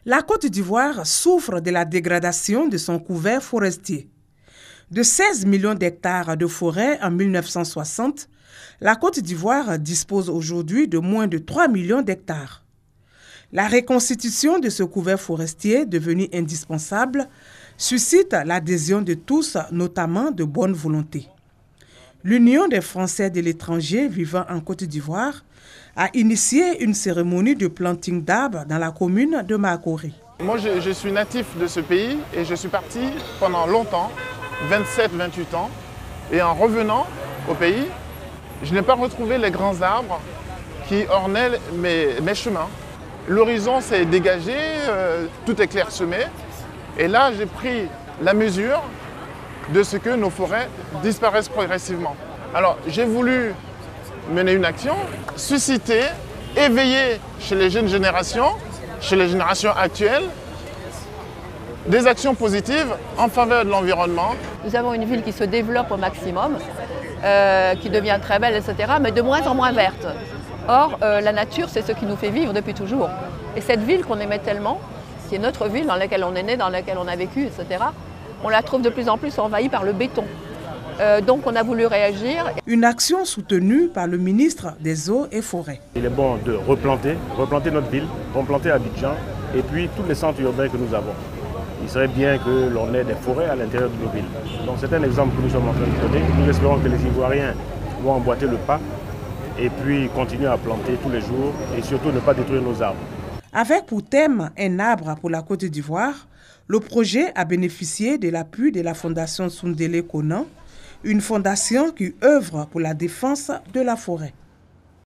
La Côte d'Ivoire souffre de la dégradation de son couvert forestier. De 16 millions d'hectares de forêt en 1960, la Côte d'Ivoire dispose aujourd'hui de moins de 3 millions d'hectares. La reconstitution de ce couvert forestier, devenu indispensable, suscite l'adhésion de tous, notamment de bonne volonté. L'Union des Français de l'étranger vivant en Côte d'Ivoire a initié une cérémonie de planting d'arbres dans la commune de Makori. Moi, je suis natif de ce pays et je suis parti pendant longtemps, 27-28 ans. Et en revenant au pays, je n'ai pas retrouvé les grands arbres qui ornaient mes chemins. L'horizon s'est dégagé, tout est clairsemé. Et là, j'ai pris la mesure de ce que nos forêts disparaissent progressivement. Alors, j'ai voulu mener une action, susciter, éveiller chez les jeunes générations, chez les générations actuelles, des actions positives en faveur de l'environnement. Nous avons une ville qui se développe au maximum, qui devient très belle, etc., mais de moins en moins verte. Or, la nature, c'est ce qui nous fait vivre depuis toujours. Et cette ville qu'on aimait tellement, qui est notre ville, dans laquelle on est né, dans laquelle on a vécu, etc., on la trouve de plus en plus envahie par le béton. Donc on a voulu réagir. Une action soutenue par le ministre des Eaux et Forêts. Il est bon de replanter notre ville, replanter Abidjan et puis tous les centres urbains que nous avons. Il serait bien que l'on ait des forêts à l'intérieur de nos villes. Donc c'est un exemple que nous sommes en train de donner. Nous espérons que les Ivoiriens vont emboîter le pas et puis continuer à planter tous les jours et surtout ne pas détruire nos arbres. Avec pour thème un arbre pour la Côte d'Ivoire, le projet a bénéficié de l'appui de la Fondation Soundele Conan, une fondation qui œuvre pour la défense de la forêt.